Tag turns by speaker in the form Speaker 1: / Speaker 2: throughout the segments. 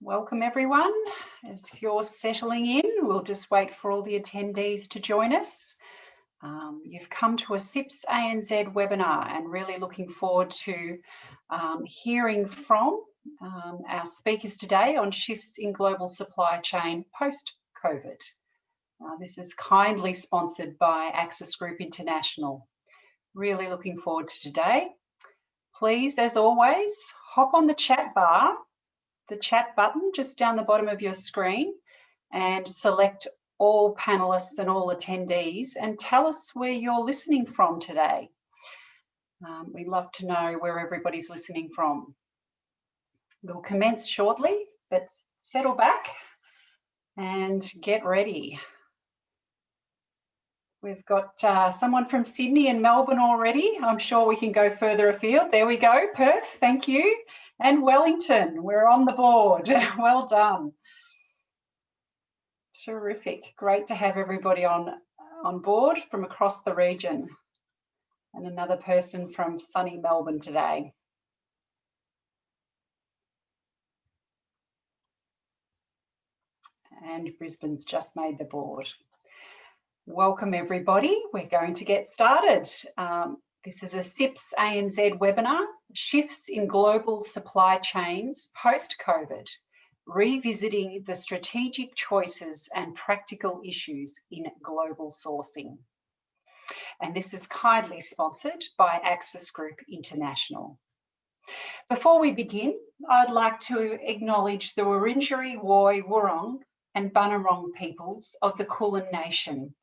Speaker 1: Welcome everyone. As you're settling in, we'll just wait for all the attendees to join us. You've come to a CIPS ANZ webinar and really looking forward to hearing from our speakers today on shifts in global supply chain post-COVID. This is kindly sponsored by Access Group International. Really looking forward to today. Please, as always, hop on the chat bar, the chat button just down the bottom of your screen, and select all panelists and all attendees and tell us where you're listening from today. We'd love to know where everybody's listening from. We'll commence shortly, but settle back and get ready. We've got someone from Sydney and Melbourne already. I'm sure we can go further afield. There we go, Perth, thank you. And Wellington, we're on the board. Well done. Terrific. Great to have everybody on board from across the region. And another person from sunny Melbourne today. And Brisbane's just made the board. Welcome everybody. We're going to get started. This is a CIPS ANZ webinar, Shifts in Global Supply Chains Post-COVID, Revisiting the Strategic Choices and Practical Issues in Global Sourcing. And this is kindly sponsored by Access Group International. Before we begin, I'd like to acknowledge the Wurundjeri Woi Wurrung and Bunurong peoples of the Kulin Nation.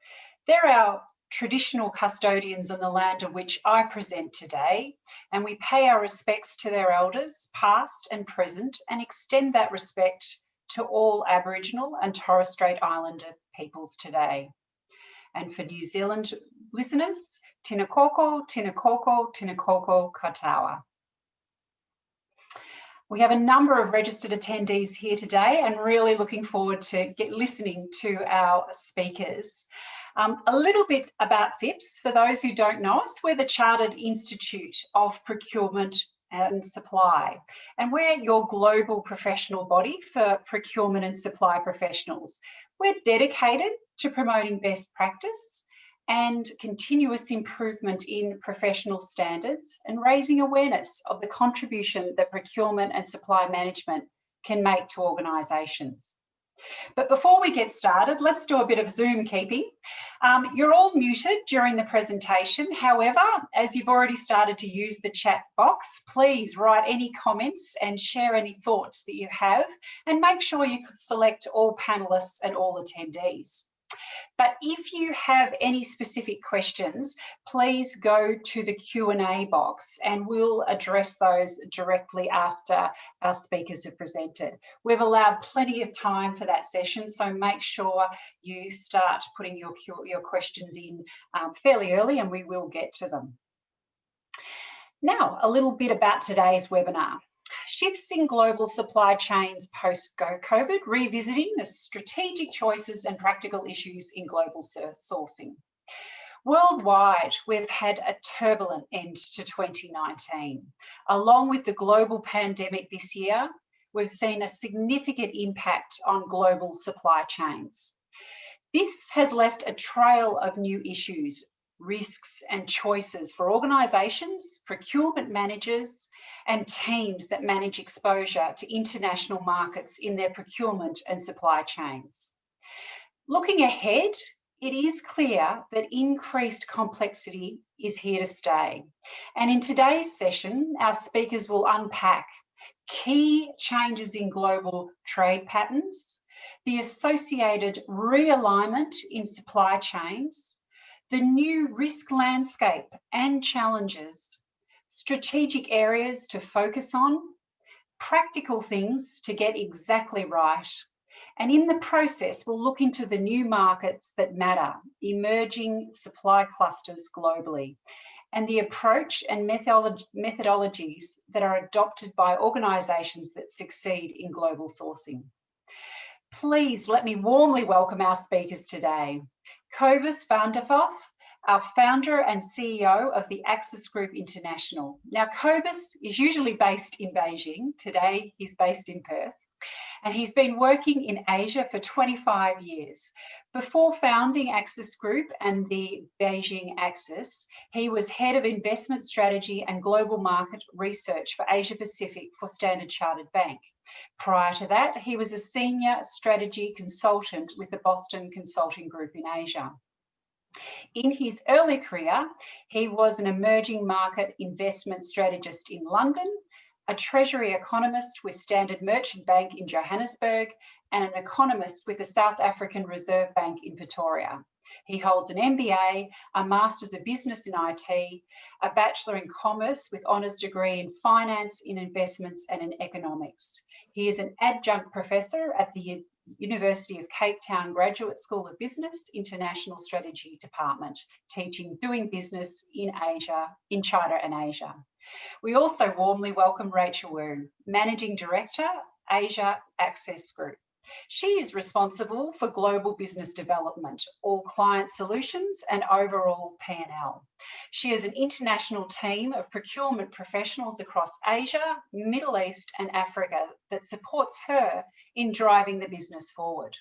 Speaker 1: They're our traditional custodians on the land of which I present today, and we pay our respects to their elders, past and present, and extend that respect to all Aboriginal and Torres Strait Islander peoples today. And for New Zealand listeners, Tēnā koukou, tēnā koukou, tēnā koukou katoa. We have a number of registered attendees here today and really looking forward to listening to our speakers. A little bit about CIPS, for those who don't know us, we're the Chartered Institute of Procurement and Supply, and we're your global professional body for procurement and supply professionals. We're dedicated to promoting best practice and continuous improvement in professional standards and raising awareness of the contribution that procurement and supply management can make to organisations. But before we get started, let's do a bit of Zoom keeping. You're all muted during the presentation. However, as you've already started to use the chat box, please write any comments and share any thoughts that you have, and make sure you select all panelists and all attendees. But if you have any specific questions, please go to the Q&A box and we'll address those directly after our speakers have presented. We've allowed plenty of time for that session, so make sure you start putting your questions in fairly early and we will get to them. Now, a little bit about today's webinar. Shifts in global supply chains post-COVID, revisiting the strategic choices and practical issues in global sourcing. Worldwide, we've had a turbulent end to 2019. Along with the global pandemic this year, we've seen a significant impact on global supply chains. This has left a trail of new issues, risks and choices for organisations, procurement managers and teams that manage exposure to international markets in their procurement and supply chains. Looking ahead, it is clear that increased complexity is here to stay. And in today's session, our speakers will unpack key changes in global trade patterns, the associated realignment in supply chains, the new risk landscape and challenges, strategic areas to focus on, practical things to get exactly right. And in the process, we'll look into the new markets that matter, emerging supply clusters globally, and the approach and methodologies that are adopted by organisations that succeed in global sourcing. Please let me warmly welcome our speakers today. Kobus van der Wath, our founder and CEO of the Access Group International. Now, Kobus is usually based in Beijing. Today, he's based in Perth. And he's been working in Asia for 25 years. Before founding Axis Group and the Beijing Axis, he was head of investment strategy and global market research for Asia Pacific for Standard Chartered Bank. Prior to that, he was a senior strategy consultant with the Boston Consulting Group in Asia. In his early career, he was an emerging market investment strategist in London, a treasury economist with Standard Merchant Bank in Johannesburg, and an economist with the South African Reserve Bank in Pretoria. He holds an MBA, a Masters of Business in IT, a Bachelor in Commerce with honours degree in Finance, in Investments and in Economics. He is an adjunct professor at the University of Cape Town Graduate School of Business, International Strategy Department, teaching doing business in Asia, in China and Asia. We also warmly welcome Rachel Wu, Managing Director, Asia Access Group. She is responsible for global business development, all client solutions and overall P&L. She has an international team of procurement professionals across Asia, Middle East and Africa that supports her in driving the business forward.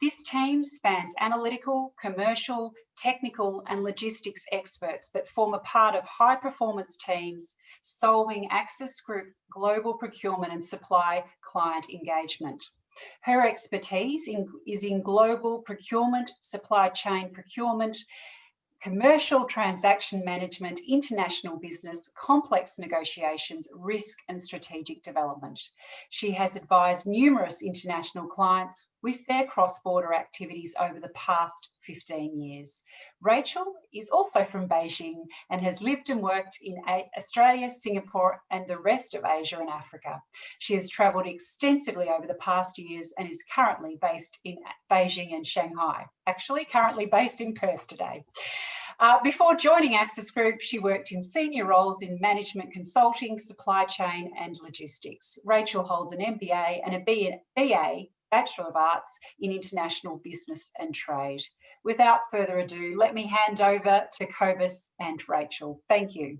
Speaker 1: This team spans analytical, commercial, technical and logistics experts that form a part of high performance teams solving Axis Group global procurement and supply client engagement. Her expertise is in global procurement, supply chain procurement, commercial transaction management, international business, complex negotiations, risk and strategic development. She has advised numerous international clients with their cross-border activities over the past 15 years. Rachel is also from Beijing and has lived and worked in Australia, Singapore and the rest of Asia and Africa. She has travelled extensively over the past years and is currently based in Beijing and Shanghai. Actually, currently based in Perth today. Before joining Axis Group, she worked in senior roles in management consulting, supply chain and logistics. Rachel holds an MBA and a BA, Bachelor of Arts in International Business and Trade. Without further ado, let me hand over to Kobus and Rachel. Thank you.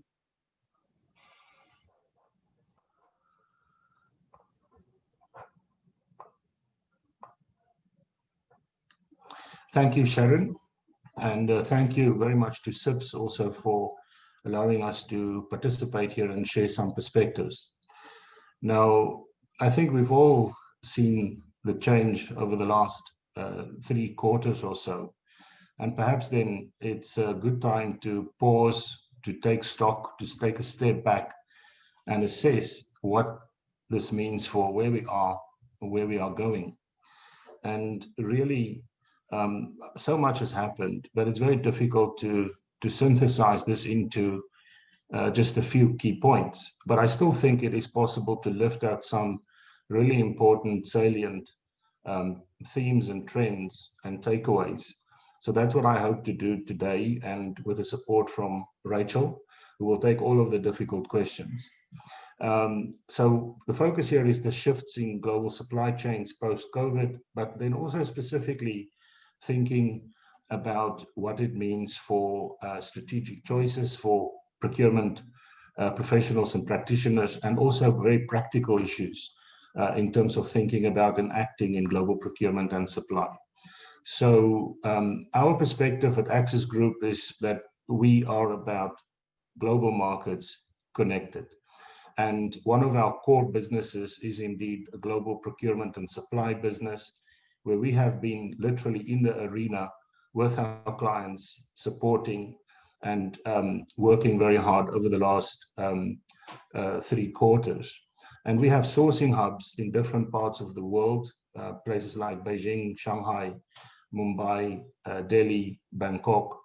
Speaker 2: Thank you, Sharon. And thank you very much to CIPS also for allowing us to participate here and share some perspectives. Now, I think we've all seen the change over the last 3 quarters or so. And perhaps then it's a good time to pause, to take stock, to take a step back and assess what this means for where we are going. And really, so much has happened that it's very difficult to synthesize this into just a few key points. But I still think it is possible to lift out some really important, salient themes and trends and takeaways. So that's what I hope to do today, and with the support from Rachel, who will take all of the difficult questions. So the focus here is the shifts in global supply chains post-COVID, but then also specifically thinking about what it means for strategic choices for procurement professionals and practitioners, and also very practical issues in terms of thinking about and acting in global procurement and supply. So our perspective at Axis Group is that we are about global markets connected. And one of our core businesses is indeed a global procurement and supply business, where we have been literally in the arena with our clients, supporting and working very hard over the last 3 quarters. And we have sourcing hubs in different parts of the world, places like Beijing, Shanghai, Mumbai, Delhi, Bangkok,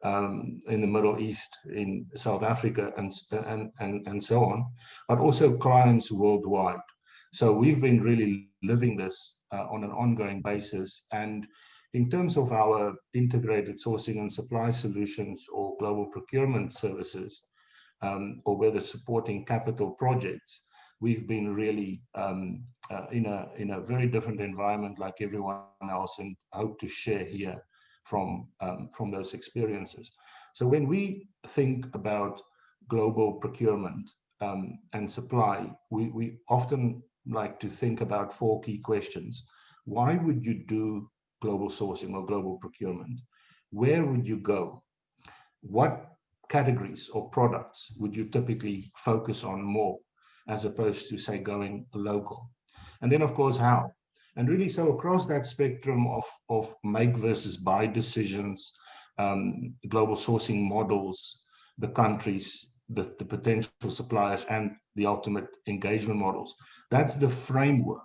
Speaker 2: in the Middle East, in South Africa, and so on, but also clients worldwide. So we've been really living this on an ongoing basis. And in terms of our integrated sourcing and supply solutions or global procurement services, or whether supporting capital projects, we've been really in a very different environment like everyone else, and hope to share here from those experiences. So when we think about global procurement and supply, we often like to think about 4 key questions. Why would you do global sourcing or global procurement? Where would you go? What categories or products would you typically focus on more as opposed to, say, going local? And then, of course, how? And really, so across that spectrum of make versus buy decisions, global sourcing models, the countries, the potential suppliers, and the ultimate engagement models, that's the framework.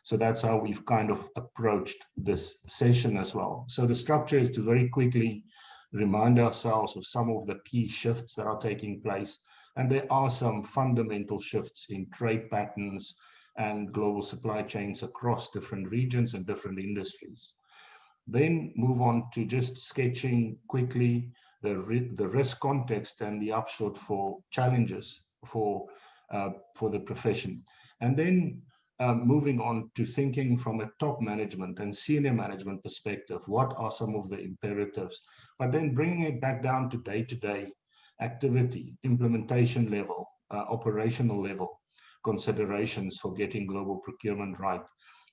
Speaker 2: So that's how we've kind of approached this session as well. So the structure is to very quickly remind ourselves of some of the key shifts that are taking place. And there are some fundamental shifts in trade patterns and global supply chains across different regions and different industries. Then move on to just sketching quickly the risk context and the upshot for challenges for the profession. And then moving on to thinking from a top management and senior management perspective, what are some of the imperatives, but then bringing it back down to day-to-day activity, implementation level, operational level considerations for getting global procurement right,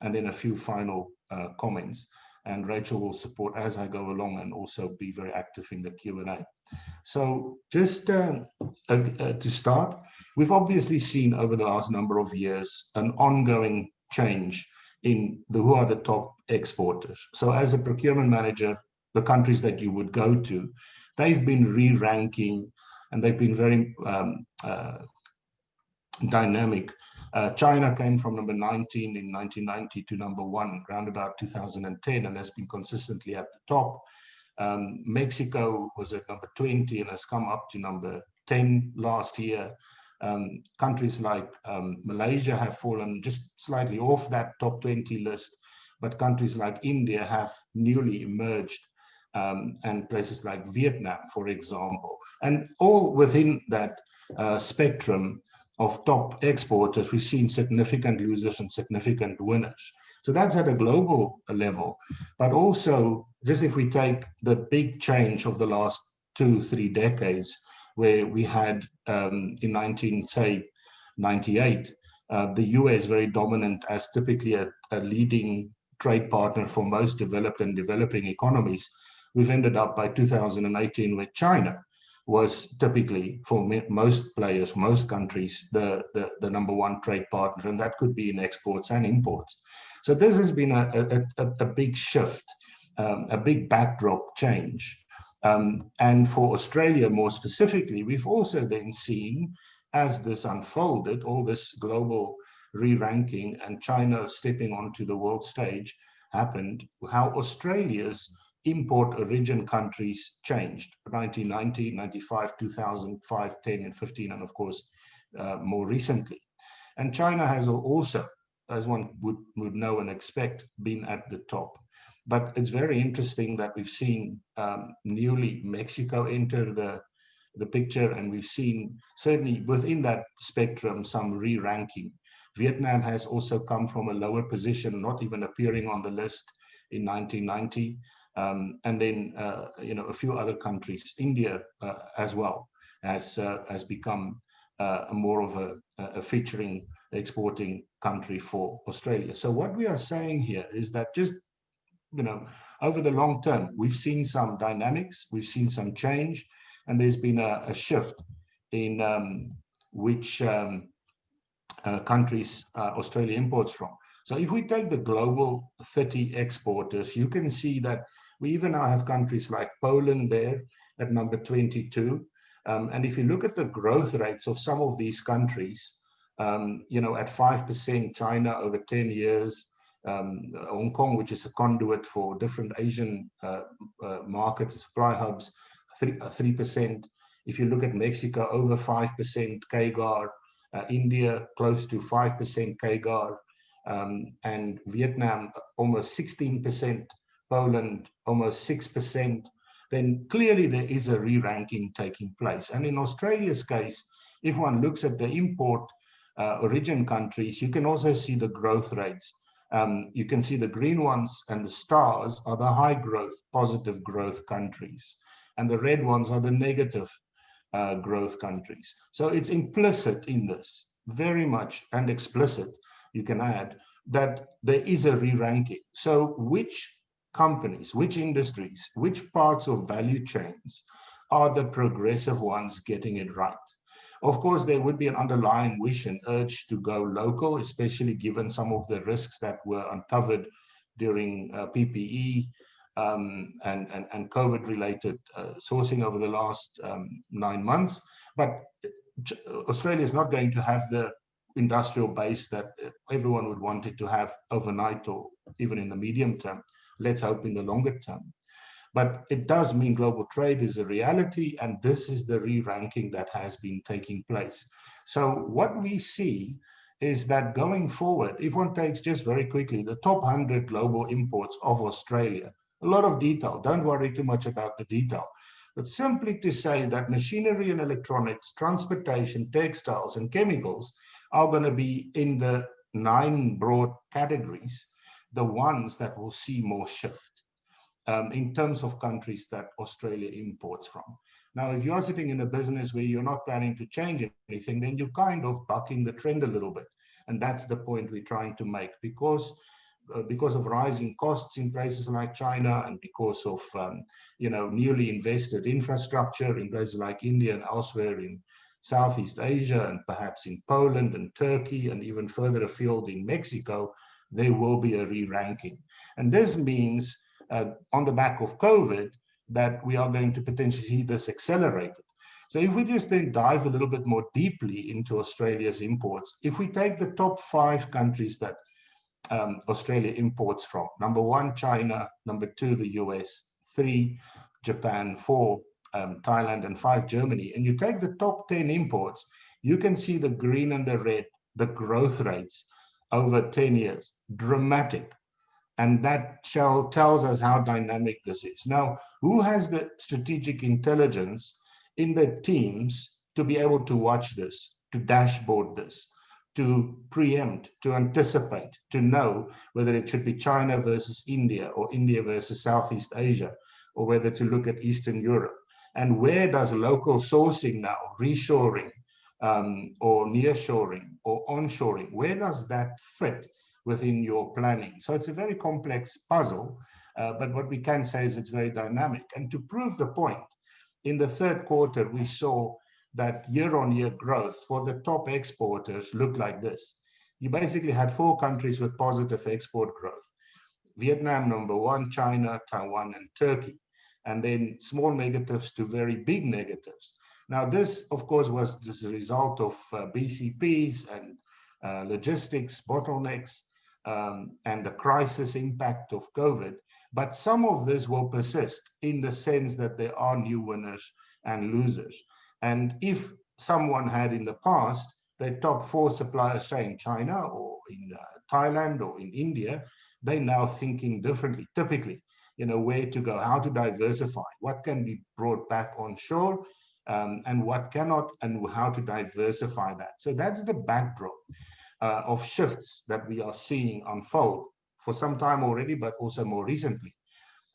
Speaker 2: and then a few final comments. And Rachel will support as I go along and also be very active in the Q&A. So just to start, we've obviously seen over the last number of years an ongoing change in who are the top exporters. So as a procurement manager, the countries that you would go to, they've been re-ranking and they've been very dynamic. China came from number 19 in 1990 to number 1 around about 2010 and has been consistently at the top. Mexico was at number 20 and has come up to number 10 last year. Countries like Malaysia have fallen just slightly off that top 20 list, but countries like India have newly emerged, and places like Vietnam, for example. And all within that spectrum of top exporters, we've seen significant losers and significant winners. So that's at a global level. But also, just if we take the big change of the last 2-3 decades, where we had in 1998, the US very dominant as typically a leading trade partner for most developed and developing economies, we've ended up by 2018 with China was typically, for most players, most countries, the number 1 trade partner, and that could be in exports and imports. So this has been a big shift, a big backdrop change. And for Australia more specifically, we've also then seen, as this unfolded, all this global re-ranking and China stepping onto the world stage happened, how Australia's import origin countries changed. 1990, 95, 2005, 10 and 15, and of course, more recently. And China has also, as one would know and expect, been at the top. But it's very interesting that we've seen newly Mexico enter the picture, and we've seen certainly within that spectrum some re-ranking. Vietnam has also come from a lower position, not even appearing on the list in 1990. And then, a few other countries, India as well, has become more of a featuring exporting country for Australia. So what we are saying here is that just, over the long term, we've seen some dynamics, we've seen some change, and there's been a shift in which countries Australia imports from. So if we take the global 30 exporters, you can see that we even now have countries like Poland there at number 22. And if you look at the growth rates of some of these countries, at 5%, China over 10 years, Hong Kong, which is a conduit for different Asian markets, supply hubs, 3%. If you look at Mexico, over 5% CAGR, India close to 5% CAGR, and Vietnam almost 16%, Poland almost 6%, then clearly there is a re-ranking taking place. And in Australia's case, if one looks at the import origin countries, you can also see the growth rates. You can see the green ones and the stars are the high growth, positive growth countries. And the red ones are the negative growth countries. So it's implicit in this, very much, and explicit, you can add, that there is a re-ranking. So which companies, which industries, which parts of value chains are the progressive ones getting it right? Of course, there would be an underlying wish and urge to go local, especially given some of the risks that were uncovered during PPE and COVID-related sourcing over the last 9 months. But Australia is not going to have the industrial base that everyone would want it to have overnight or even in the medium term. Let's hope in the longer term. But it does mean global trade is a reality, and this is the re-ranking that has been taking place. So what we see is that going forward, if one takes just very quickly the top 100 global imports of Australia, a lot of detail, don't worry too much about the detail, but simply to say that machinery and electronics, transportation, textiles, and chemicals are going to be in the 9 broad categories, the ones that will see more shift. In terms of countries that Australia imports from. Now, if you are sitting in a business where you're not planning to change anything, then you're kind of bucking the trend a little bit. And that's the point we're trying to make, because of rising costs in places like China, and because of newly invested infrastructure in places like India and elsewhere in Southeast Asia, and perhaps in Poland and Turkey, and even further afield in Mexico, there will be a re-ranking. And this means on the back of COVID, that we are going to potentially see this accelerated. So if we just then dive a little bit more deeply into Australia's imports, if we take the top 5 countries that Australia imports from, number 1, China, number 2, the US, 3, Japan, 4, Thailand, and 5, Germany, and you take the top 10 imports, you can see the green and the red, the growth rates over 10 years, dramatic. And that tells us how dynamic this is. Now, who has the strategic intelligence in the teams to be able to watch this, to dashboard this, to preempt, to anticipate, to know whether it should be China versus India or India versus Southeast Asia, or whether to look at Eastern Europe? And where does local sourcing now, reshoring or nearshoring or onshoring, where does that fit within your planning? So it's a very complex puzzle, but what we can say is it's very dynamic. And to prove the point, in the 3rd quarter, we saw that year-on-year growth for the top exporters looked like this. You basically had 4 countries with positive export growth. Vietnam, number 1, China, Taiwan, and Turkey. And then small negatives to very big negatives. Now, this, of course, was as a result of BCPs and logistics bottlenecks, and the crisis impact of COVID, but some of this will persist in the sense that there are new winners and losers. And if someone had in the past their top 4 suppliers, say in China or in Thailand or in India, they're now thinking differently, typically, where to go, how to diversify, what can be brought back onshore, and what cannot, and how to diversify that. So that's the backdrop of shifts that we are seeing unfold for some time already, but also more recently.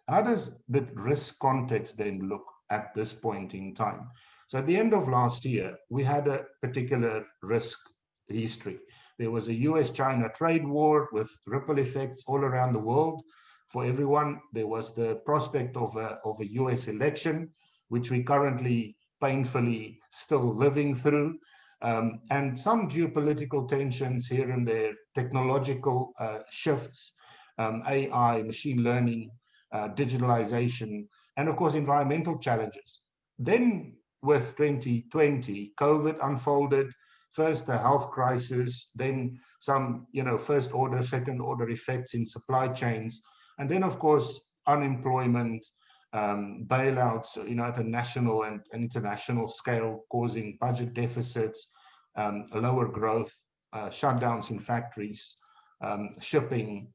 Speaker 2: How does the risk context then look at this point in time? So at the end of last year, we had a particular risk history. There was a US-China trade war with ripple effects all around the world for everyone. There was the prospect of a US election, which we currently painfully still living through. And some geopolitical tensions here and there, technological shifts, AI, machine learning, digitalization, and of course, environmental challenges. Then with 2020, COVID unfolded, first the health crisis, then some, first order, second order effects in supply chains. And then of course, unemployment, bailouts, at a national and international scale, causing budget deficits, lower growth, shutdowns in factories, shipping,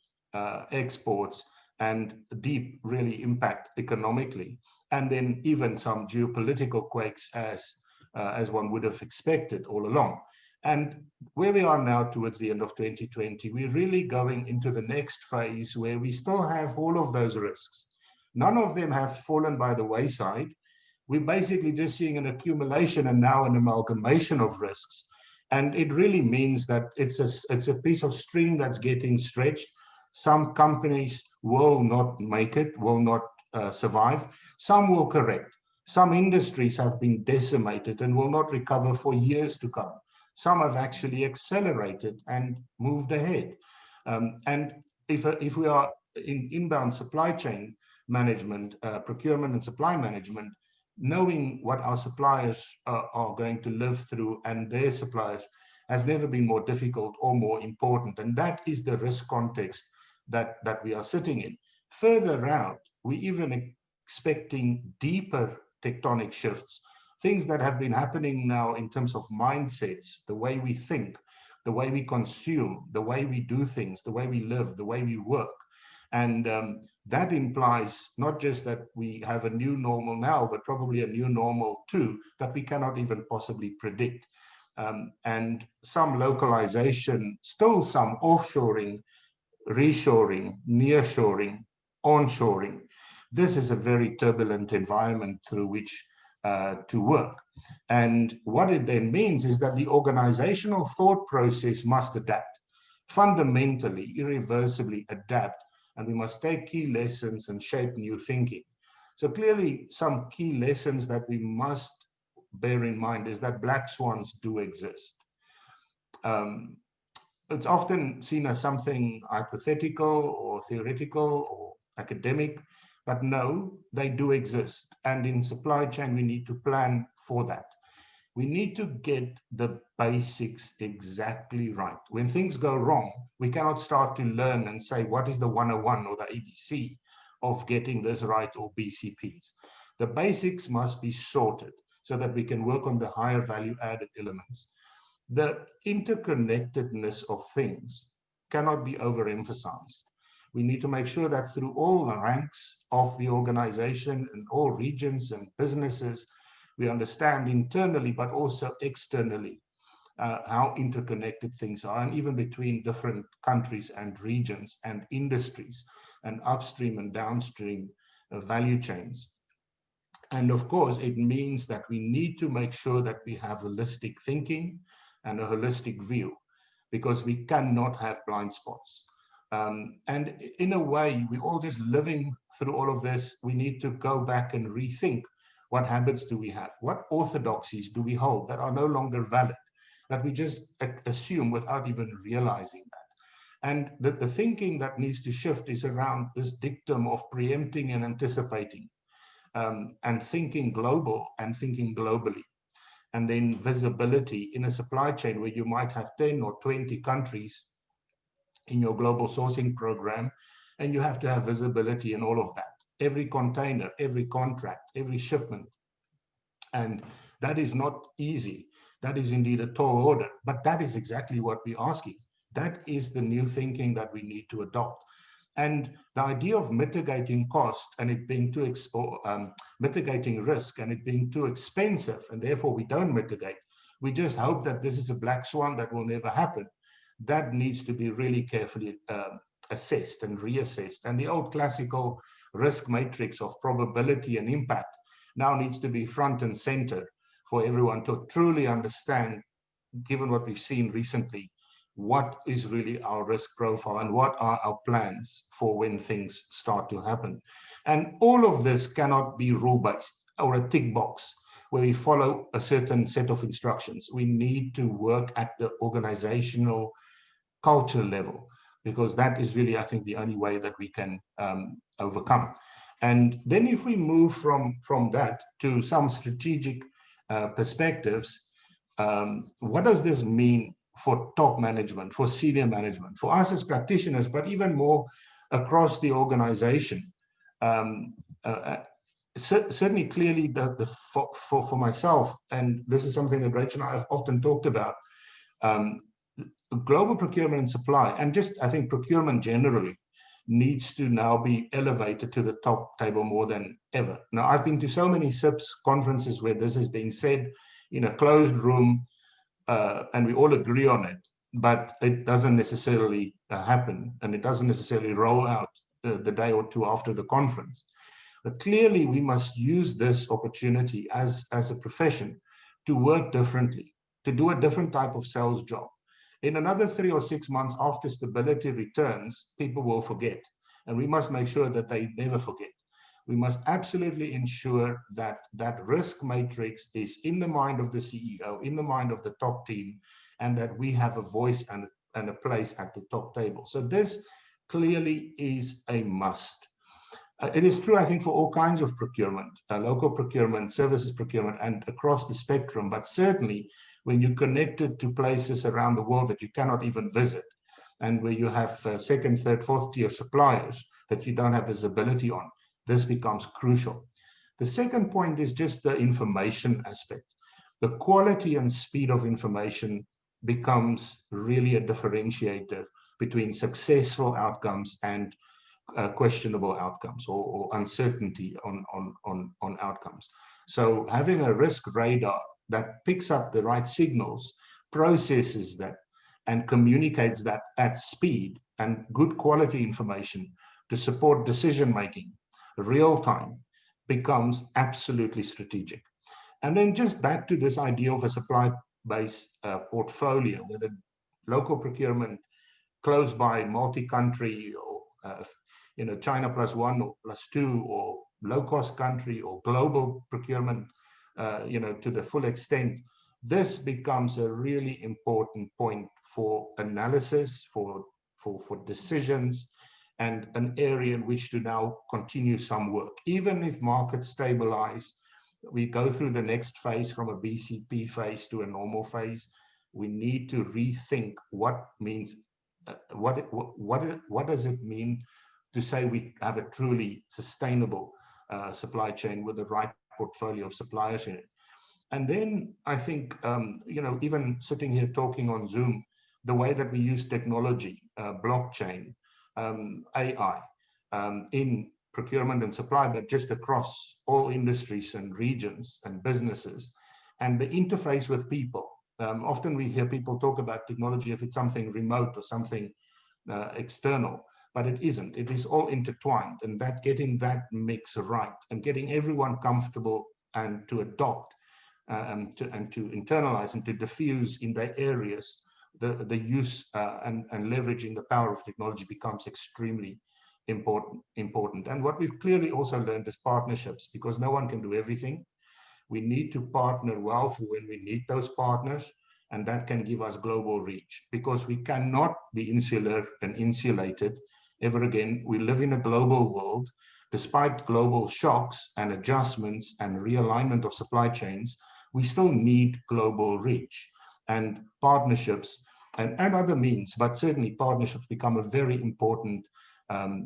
Speaker 2: exports, and deep, really impact economically. And then even some geopolitical quakes as one would have expected all along. And where we are now towards the end of 2020, we're really going into the next phase where we still have all of those risks. None of them have fallen by the wayside. We're basically just seeing an accumulation and now an amalgamation of risks And it really means that it's a piece of string that's getting stretched. Some companies will not make it, will not survive. Some will correct. Some industries have been decimated and will not recover for years to come. Some have actually accelerated and moved ahead. And if we are in inbound supply chain management, procurement and supply management, knowing what our suppliers are going to live through and their suppliers has never been more difficult or more important. And that is the risk context that we are sitting in. Further out, we're even expecting deeper tectonic shifts, things that have been happening now in terms of mindsets, the way we think, the way we consume, the way we do things, the way we live, the way we work. And that implies not just that we have a new normal now, but probably a new normal too, that we cannot even possibly predict. And some localization, still some offshoring, reshoring, nearshoring, onshoring. This is a very turbulent environment through which to work. And what it then means is that the organizational thought process must adapt, fundamentally, irreversibly adapt, and we must take key lessons and shape new thinking. So clearly, some key lessons that we must bear in mind is that black swans do exist. It's often seen as something hypothetical or theoretical or academic, but no, they do exist. And in supply chain, we need to plan for that. We need to get the basics exactly right. When things go wrong, we cannot start to learn and say, what is the 101 or the ABC of getting this right, or BCPs? The basics must be sorted so that we can work on the higher value added elements. The interconnectedness of things cannot be overemphasized. We need to make sure that through all the ranks of the organization and all regions and businesses, we understand internally, but also externally, how interconnected things are, and even between different countries and regions and industries and upstream and downstream value chains. And of course, it means that we need to make sure that we have holistic thinking and a holistic view, because we cannot have blind spots. And in a way, we're all just living through all of this. We need to go back and rethink. What habits do we have? What orthodoxies do we hold that are no longer valid, that we just assume without even realizing that? And the thinking that needs to shift is around this dictum of preempting and anticipating, and thinking global and thinking globally. And then visibility in a supply chain where you might have 10 or 20 countries in your global sourcing program, and you have to have visibility in all of that. Every container, every contract, every shipment. And that is not easy. That is indeed a tall order, but that is exactly what we're asking. That is the new thinking that we need to adopt. And the idea of mitigating cost and it being too, mitigating risk and it being too expensive, and therefore we don't mitigate. We just hope that this is a black swan that will never happen. That needs to be really carefully assessed and reassessed. And the old classical risk matrix of probability and impact now needs to be front and center for everyone to truly understand, given what we've seen recently, what is really our risk profile and what are our plans for when things start to happen. And all of this cannot be rule-based or a tick box where we follow a certain set of instructions. We need to work at the organizational culture level, because that is really, I think, the only way that we can overcome. And then if we move from that to some strategic perspectives, what does this mean for top management, for senior management, for us as practitioners, but even more across the organization? Certainly, clearly, for myself, and this is something that Rachel and I have often talked about, global procurement and supply, and just, I think, procurement generally, needs to now be elevated to the top table more than ever. Now, I've been to so many CIPS conferences where this is being said in a closed room, and we all agree on it, but it doesn't necessarily happen, and it doesn't necessarily roll out the day or two after the conference. But clearly, we must use this opportunity as a profession to work differently, to do a different type of sales job. In another 3 or 6 months after stability returns, people will forget. And we must make sure that they never forget. We must absolutely ensure that that risk matrix is in the mind of the CEO, in the mind of the top team, and that we have a voice and a place at the top table. So this clearly is a must. It is true, I think, for all kinds of procurement, local procurement, services procurement, and across the spectrum, but certainly when you're connected to places around the world that you cannot even visit, and where you have second, third, fourth tier suppliers that you don't have visibility on, this becomes crucial. The second point is just the information aspect. The quality and speed of information becomes really a differentiator between successful outcomes and questionable outcomes or uncertainty on outcomes. So having a risk radar that picks up the right signals, processes that, and communicates that at speed and good quality information to support decision-making, real time, becomes absolutely strategic. And then just back to this idea of a supply-based portfolio, where the local procurement close by, multi-country, or China +1 or +2, or low-cost country, or global procurement, to the full extent. This becomes a really important point for analysis, for decisions, and an area in which to now continue some work. Even if markets stabilize, we go through the next phase from a BCP phase to a normal phase. We need to rethink what means, what does it mean to say we have a truly sustainable supply chain with the right portfolio of suppliers in it. And then I think, even sitting here talking on Zoom, the way that we use technology, blockchain, AI, in procurement and supply, but just across all industries and regions and businesses, and the interface with people. Often we hear people talk about technology if it's something remote or something external, but it isn't. It is all intertwined, and that getting that mix right and getting everyone comfortable and to adopt and to internalize and to diffuse in their areas, the use and leveraging the power of technology becomes extremely important. And what we've clearly also learned is partnerships, because no one can do everything. We need to partner well for when we need those partners, and that can give us global reach, because we cannot be insular and insulated ever again. We live in a global world. Despite global shocks and adjustments and realignment of supply chains, we still need global reach, and partnerships and other means, but certainly partnerships become a very important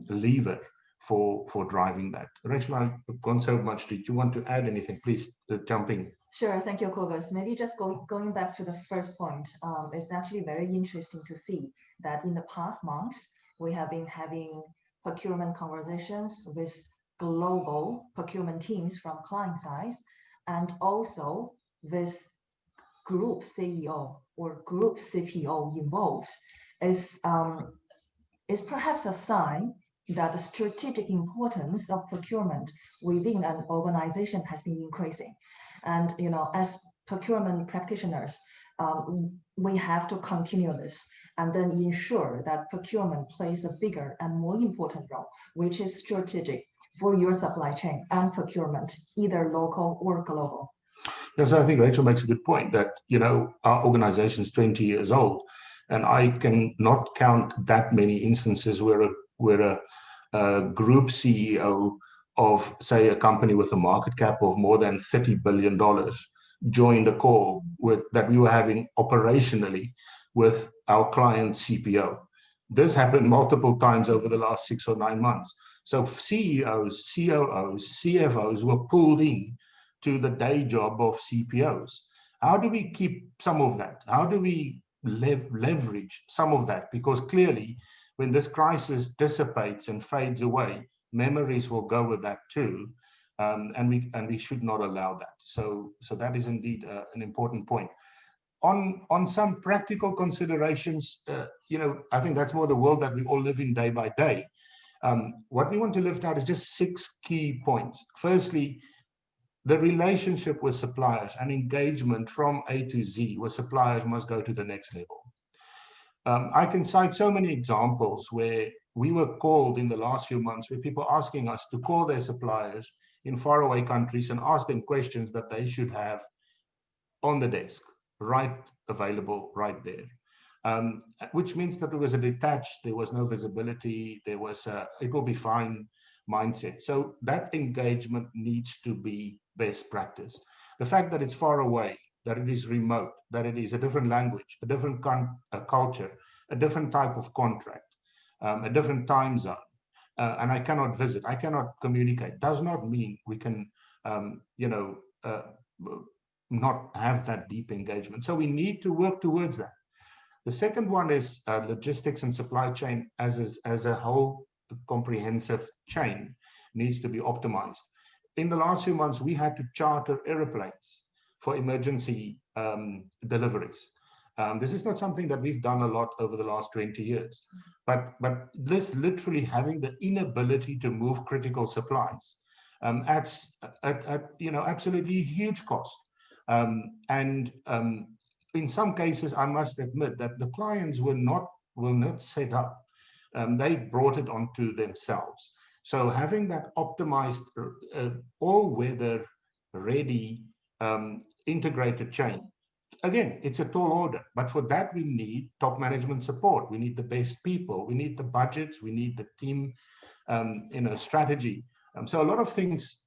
Speaker 2: lever for driving that. Rachel, I've gone so much. Did you want to add anything? Please jump in.
Speaker 3: Sure, thank you, Kobus. Maybe just going back to the first point, it's actually very interesting to see that in the past months, we have been having procurement conversations with global procurement teams from client side, and also with group CEO or group CPO involved is perhaps a sign that the strategic importance of procurement within an organization has been increasing. And as procurement practitioners, we have to continue this and then ensure that procurement plays a bigger and more important role, which is strategic for your supply chain and procurement, either local or global.
Speaker 2: Yes, I think Rachel makes a good point that, our organization is 20 years old, and I can not count that many instances where a group CEO of, say, a company with a market cap of more than $30 billion joined a call that we were having operationally with our client CPO. This happened multiple times over the last 6 or 9 months. So CEOs, COOs, CFOs were pulled in to the day job of CPOs. How do we keep some of that? How do we leverage some of that? Because clearly, when this crisis dissipates and fades away, memories will go with that too, and we should not allow that. So that is indeed an important point. On some practical considerations, I think that's more the world that we all live in day by day. What we want to lift out is just 6 key points. Firstly, the relationship with suppliers and engagement from A to Z with suppliers must go to the next level. I can cite so many examples where we were called in the last few months, where people asking us to call their suppliers in faraway countries and ask them questions that they should have on the desk, right, available right there. Which means that there was a detached, there was no visibility, there was a, it will be fine mindset. So that engagement needs to be best practice. The fact that it's far away, that it is remote, that it is a different language, a different culture, a different type of contract, a different time zone, and I cannot visit, I cannot communicate, does not mean we can, not have that deep engagement. So we need to work towards that. The second one is logistics and supply chain as a whole comprehensive chain needs to be optimized. In the last few months, we had to charter airplanes for emergency deliveries. This is not something that we've done a lot over the last 20 years, but this literally having the inability to move critical supplies at absolutely huge cost. In some cases, I must admit that the clients were not set up. They brought it onto themselves. So having that optimized, all-weather ready integrated chain, again, it's a tall order, but for that we need top management support. We need the best people. We need the budgets. We need the team, strategy. So a lot of things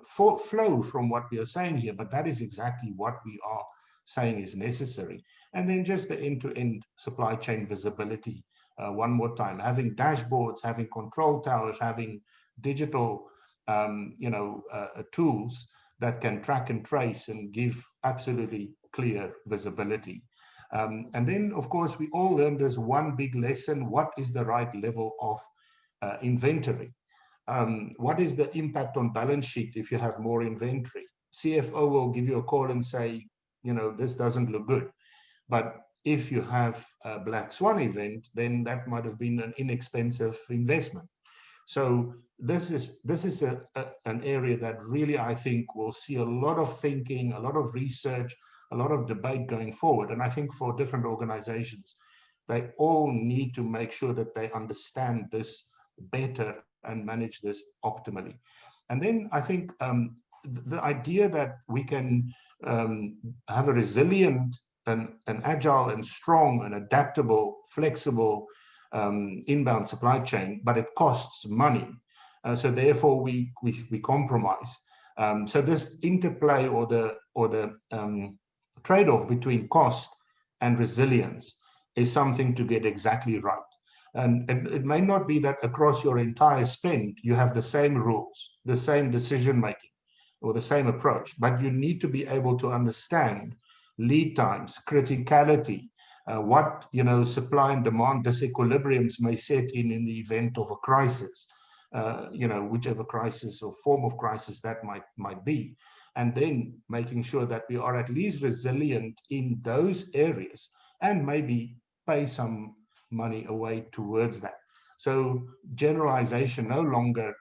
Speaker 2: flow from what we are saying here, but that is exactly what we are saying is necessary. And then just the end-to-end supply chain visibility. One more time, having dashboards, having control towers, having digital, tools that can track and trace and give absolutely clear visibility. And then, of course, we all learned this one big lesson: what is the right level of inventory? What is the impact on balance sheet if you have more inventory? CFO will give you a call and say, this doesn't look good. But if you have a black swan event, then that might have been an inexpensive investment. So this is an area that really, I think, will see a lot of thinking, a lot of research, a lot of debate going forward. And I think for different organizations, they all need to make sure that they understand this better and manage this optimally. And then I think the idea that we can have a resilient and agile and strong and adaptable, flexible inbound supply chain, but it costs money. So therefore we compromise. So this interplay or the trade-off between cost and resilience is something to get exactly right. And it may not be that across your entire spend, you have the same rules, the same decision-making, or the same approach, but you need to be able to understand lead times, criticality, what supply and demand disequilibriums may set in the event of a crisis, whichever crisis or form of crisis that might be, and then making sure that we are at least resilient in those areas and maybe pay some money away towards that. So generalization no longer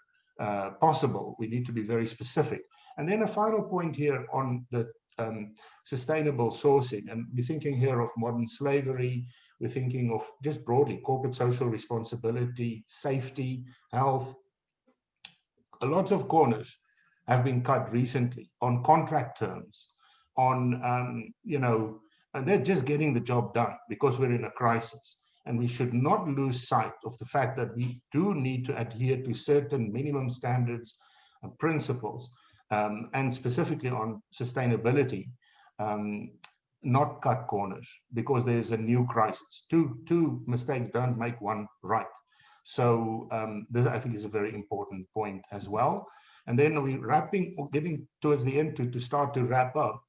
Speaker 2: possible. We need to be very specific. And then a final point here on the sustainable sourcing, and we're thinking here of modern slavery, we're thinking of just broadly corporate social responsibility, safety, health. A lot of corners have been cut recently on contract terms, on, and they're just getting the job done because we're in a crisis. And we should not lose sight of the fact that we do need to adhere to certain minimum standards and principles, and specifically on sustainability, not cut corners because there's a new crisis. Two mistakes don't make one right. So this, I think, is a very important point as well. And then we're getting towards the end to start to wrap up.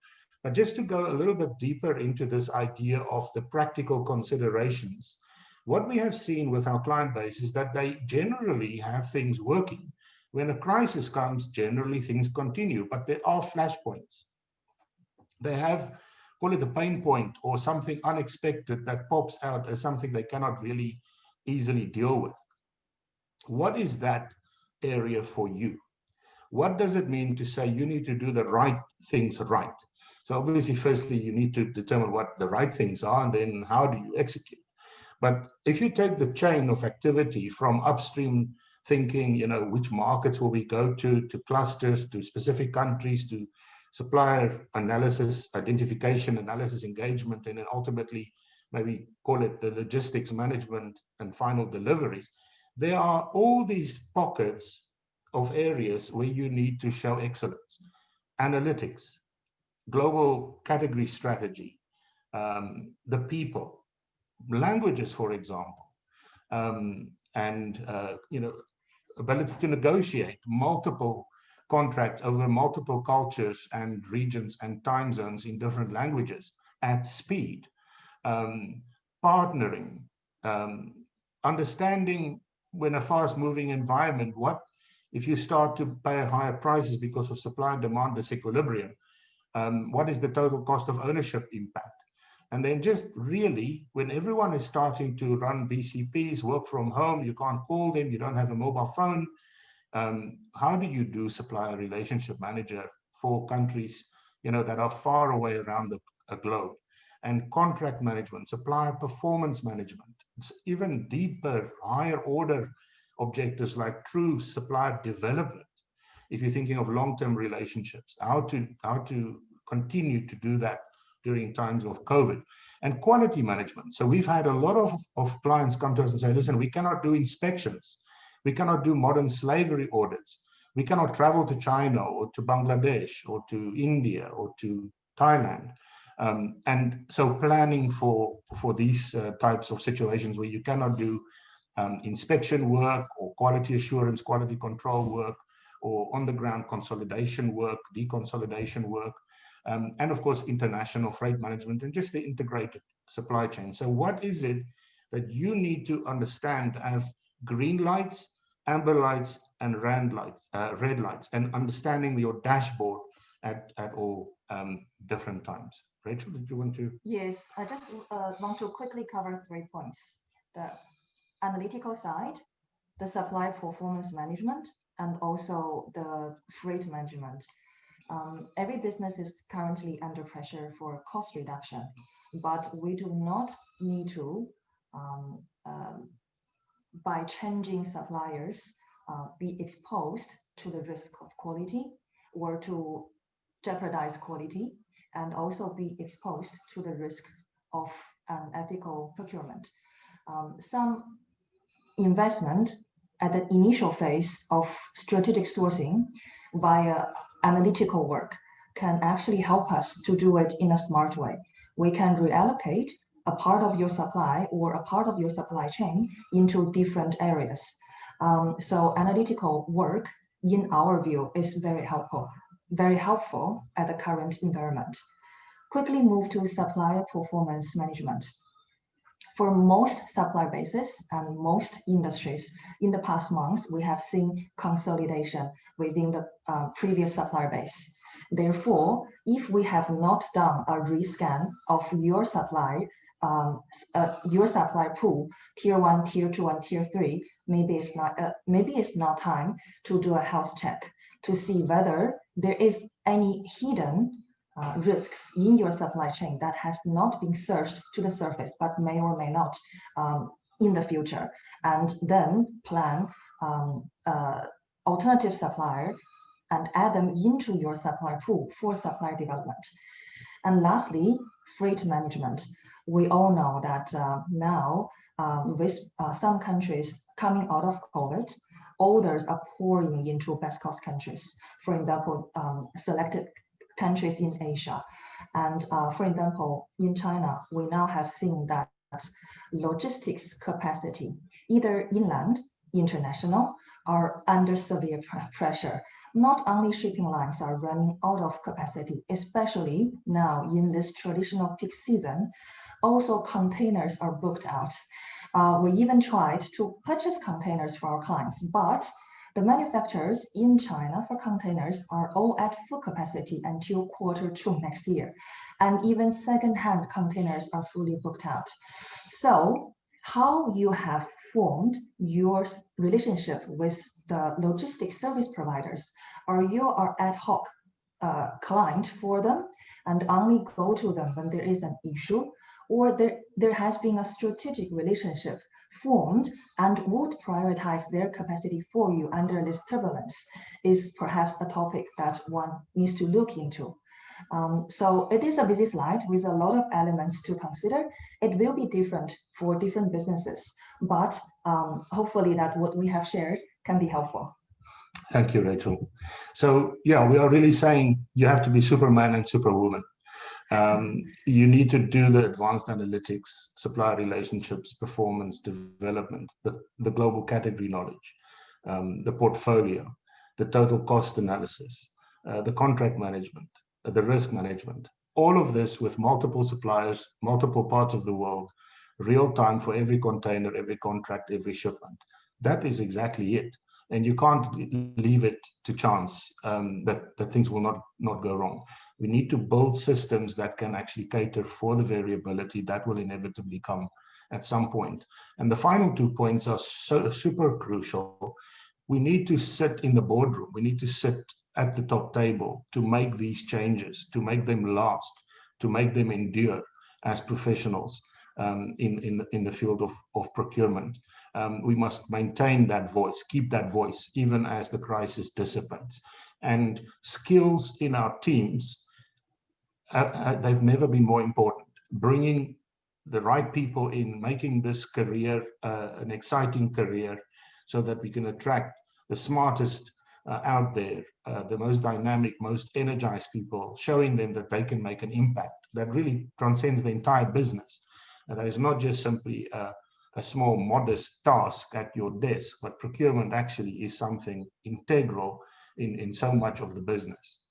Speaker 2: But just to go a little bit deeper into this idea of the practical considerations, what we have seen with our client base is that they generally have things working. When a crisis comes, generally things continue, but there are flashpoints. They have, call it a pain point or something unexpected that pops out as something they cannot really easily deal with. What is that area for you? what does it mean to say you need to do the right things right? So obviously, firstly, you need to determine what the right things are, and then how do you execute? But if you take the chain of activity from upstream thinking, you know, which markets will we go to clusters, to specific countries, to supplier analysis, identification, analysis, engagement, and then ultimately maybe call it the logistics management and final deliveries, there are all these pockets of areas where you need to show excellence. Analytics, global category strategy, the people, languages, for example, and you know, ability to negotiate multiple contracts over multiple cultures and regions and time zones in different languages at speed, partnering, understanding when a fast-moving environment, what if you start to pay higher prices because of supply and demand disequilibrium, what is the total cost of ownership impact? And then just really, when everyone is starting to run BCPs, work from home, you can't call them, you don't have a mobile phone, how do you do supplier relationship manager for countries, you know, that are far away around the globe? And contract management, supplier performance management, even deeper, higher order objectives like true supplier development. If you're thinking of long-term relationships, how to continue to do that during times of COVID, and quality management. So we've had a lot of clients come to us and say, listen, we cannot do inspections. We cannot do modern slavery audits. We cannot travel to China or to Bangladesh or to India or to Thailand. And so planning for these types of situations where you cannot do inspection work or quality assurance, quality control work, or on the ground consolidation work, deconsolidation work, and of course, international freight management and just the integrated supply chain. So what is it that you need to understand as green lights, amber lights, and red lights, and understanding your dashboard at all different times? Rachel, did you want to?
Speaker 3: Yes, I just want to quickly cover 3 points. The analytical side, the supply performance management, and also the freight management. Every business is currently under pressure for cost reduction, but we do not need to, by changing suppliers, be exposed to the risk of quality or to jeopardize quality, and also be exposed to the risk of unethical procurement. Some investment at the initial phase of strategic sourcing via analytical work can actually help us to do it in a smart way. We can reallocate a part of your supply or a part of your supply chain into different areas. So analytical work, in our view, is very helpful at the current environment. Quickly move to supplier performance management. For most supply bases and most industries, in the past months, we have seen consolidation within the previous supplier base. Therefore, if we have not done a rescan of your supply pool, tier 1, tier 2, and tier 3, maybe it's not time to do a health check to see whether there is any hidden risks in your supply chain that has not been searched to the surface, but may or may not in the future, and then plan alternative supplier and add them into your supply pool for supply development. And lastly, freight management. We all know that now with some countries coming out of COVID, orders are pouring into best cost countries. For example, selected countries in Asia. And for example, in China, we now have seen that logistics capacity, either inland, international, are under severe pressure. Not only shipping lines are running out of capacity, especially now in this traditional peak season, also containers are booked out. We even tried to purchase containers for our clients, but the manufacturers in China for containers are all at full capacity until Q2 next year. And even second-hand containers are fully booked out. So how you have formed your relationship with the logistics service providers, or you are ad hoc client for them and only go to them when there is an issue, or there has been a strategic relationship formed and would prioritize their capacity for you under this turbulence, is perhaps a topic that one needs to look into. So it is a busy slide with a lot of elements to consider. It will be different for different businesses, but hopefully that what we have shared can be helpful.
Speaker 2: Thank you, Rachel. So yeah, we are really saying you have to be Superman and Superwoman. You need to do the advanced analytics, supplier relationships, performance, development, the global category knowledge, the portfolio, the total cost analysis, the contract management, the risk management, all of this with multiple suppliers, multiple parts of the world, real time for every container, every contract, every shipment. That is exactly it. And you can't leave it to chance that things will not go wrong. We need to build systems that can actually cater for the variability that will inevitably come at some point. And the final 2 points are super crucial. We need to sit in the boardroom. We need to sit at the top table to make these changes, to make them last, to make them endure as professionals in the field of procurement. We must maintain that voice, keep that voice, even as the crisis dissipates. And skills in our teams, they've never been more important. Bringing the right people in, making this career an exciting career so that we can attract the smartest out there, the most dynamic, most energized people, showing them that they can make an impact that really transcends the entire business. And that is not just simply a small, modest task at your desk, but procurement actually is something integral in so much of the business.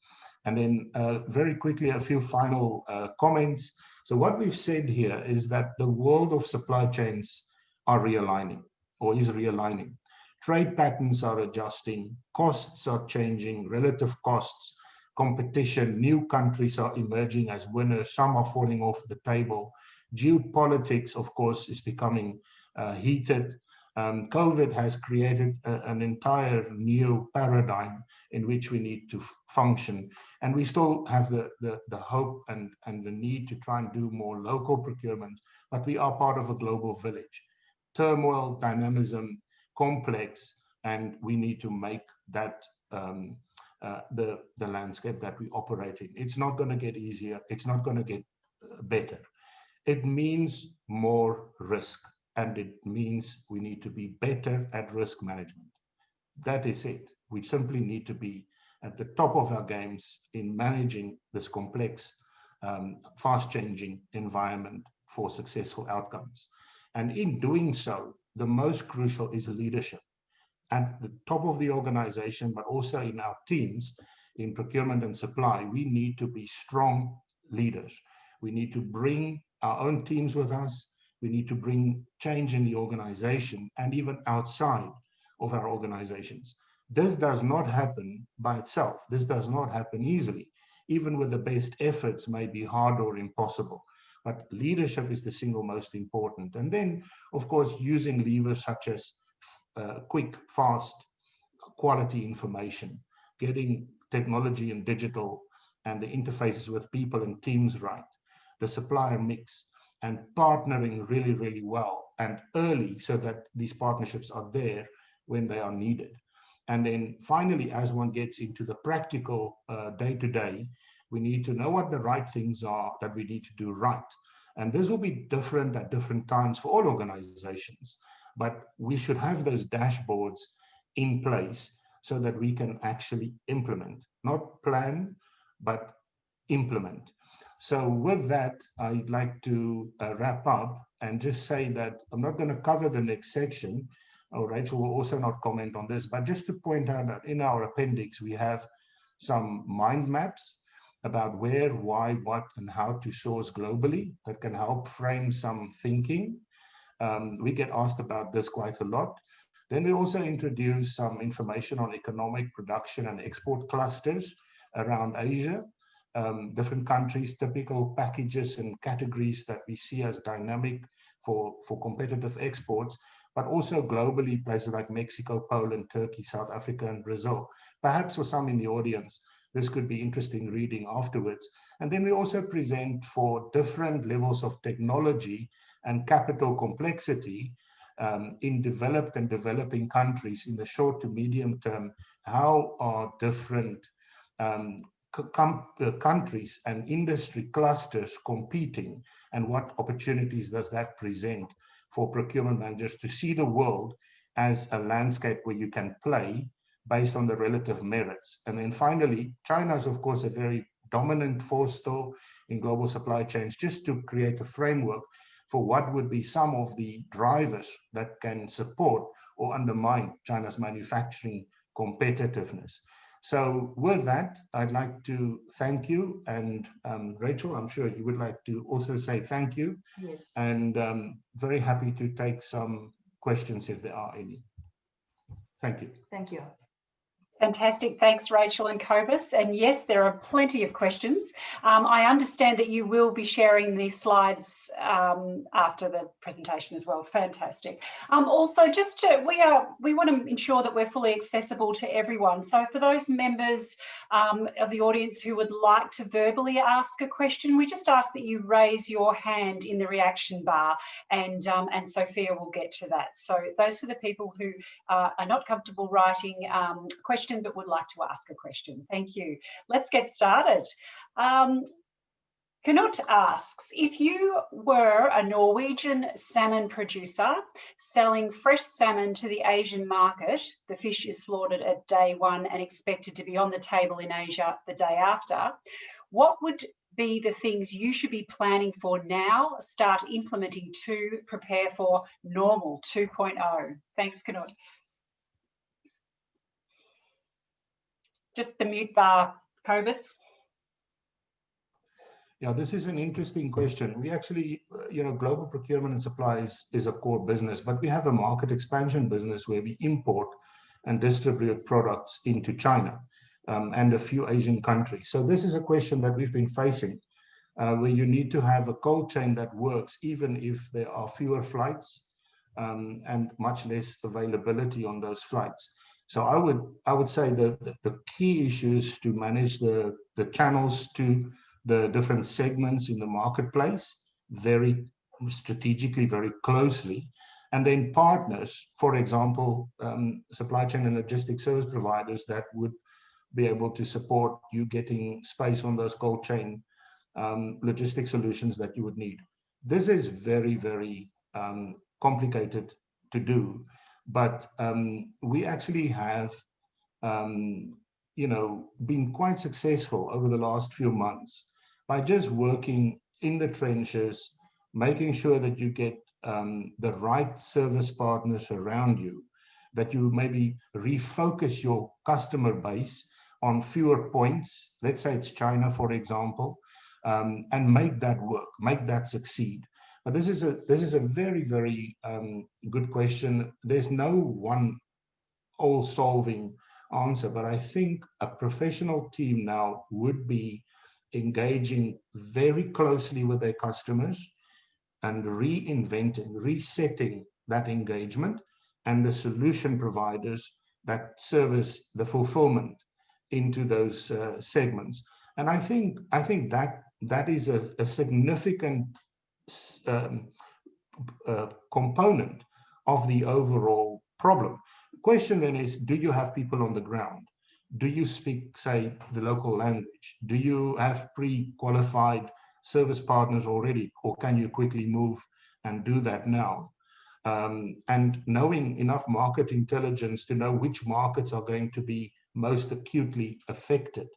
Speaker 2: And then very quickly, a few final comments. So what we've said here is that the world of supply chains are realigning or is realigning. Trade patterns are adjusting, costs are changing, relative costs, competition, new countries are emerging as winners, some are falling off the table. Geopolitics, of course, is becoming heated. COVID has created an entire new paradigm in which we need to function. And we still have the hope and the need to try and do more local procurement, but we are part of a global village. Turmoil, dynamism, complex, and we need to make that the landscape that we operate in. It's not going to get easier. It's not going to get better. It means more risk, and it means we need to be better at risk management. That is it. We simply need to be at the top of our games in managing this complex, fast-changing environment for successful outcomes. And in doing so, the most crucial is leadership. At the top of the organization, but also in our teams, in procurement and supply, we need to be strong leaders. We need to bring our own teams with us. We need to bring change in the organization and even outside of our organizations. This does not happen by itself. This does not happen easily. Even with the best efforts, may be hard or impossible. But leadership is the single most important. And then, of course, using levers such as quick, fast, quality information, getting technology and digital and the interfaces with people and teams right, the supplier mix, and partnering really, really well and early so that these partnerships are there when they are needed. And then finally, as one gets into the practical day-to-day, we need to know what the right things are that we need to do right. And this will be different at different times for all organizations, but we should have those dashboards in place so that we can actually implement, not plan, but implement. So with that, I'd like to wrap up and just say that I'm not going to cover the next section. Rachel will also not comment on this, but just to point out that in our appendix, we have some mind maps about where, why, what, and how to source globally that can help frame some thinking. We get asked about this quite a lot. Then we also introduce some information on economic production and export clusters around Asia, different countries, typical packages and categories that we see as dynamic for competitive exports, but also globally, places like Mexico, Poland, Turkey, South Africa, and Brazil. Perhaps for some in the audience, this could be interesting reading afterwards. And then we also present for different levels of technology and capital complexity in developed and developing countries in the short to medium term. How are different countries and industry clusters competing, and what opportunities does that present for procurement managers to see the world as a landscape where you can play based on the relative merits. And then finally, China is of course a very dominant force still in global supply chains, just to create a framework for what would be some of the drivers that can support or undermine China's manufacturing competitiveness. So with that, I'd like to thank you. And Rachel, I'm sure you would like to also say thank you.
Speaker 3: Yes.
Speaker 2: And very happy to take some questions if there are any. Thank you.
Speaker 3: Thank you.
Speaker 1: Fantastic. Thanks, Rachel and Kobus. And yes, there are plenty of questions. I understand that you will be sharing these slides after the presentation as well. Fantastic. Also, just to, we want to ensure that we're fully accessible to everyone. So for those members of the audience who would like to verbally ask a question, we just ask that you raise your hand in the reaction bar, and Sophia will get to that. So those for the people who are not comfortable writing questions but would like to ask a question. Thank you. Let's get started. Knut asks, if you were a Norwegian salmon producer selling fresh salmon to the Asian market, the fish is slaughtered at day 1 and expected to be on the table in Asia the day after, what would be the things you should be planning for now, start implementing to prepare for normal 2.0? Thanks, Knut. Just the mute bar, Kobus.
Speaker 2: Yeah, this is an interesting question. We actually, global procurement and supplies is a core business, but we have a market expansion business where we import and distribute products into China and a few Asian countries. So this is a question that we've been facing, where you need to have a cold chain that works, even if there are fewer flights and much less availability on those flights. So I would say that the key issue is to manage the channels to the different segments in the marketplace very strategically, very closely, and then partners, for example, supply chain and logistics service providers that would be able to support you getting space on those cold chain logistic solutions that you would need. This is very, very complicated to do. But we actually have, been quite successful over the last few months by just working in the trenches, making sure that you get the right service partners around you, that you maybe refocus your customer base on fewer points. Let's say it's China, for example, and make that work, make that succeed. But this is a very, very good question. There's no one all-solving answer, but I think a professional team now would be engaging very closely with their customers and reinventing, resetting that engagement and the solution providers that service the fulfillment into those segments. And I think that is a significant component of the overall problem. The question then is, do you have people on the ground? Do you speak, say, the local language? Do you have pre-qualified service partners already, or can you quickly move and do that now? And knowing enough market intelligence to know which markets are going to be most acutely affected,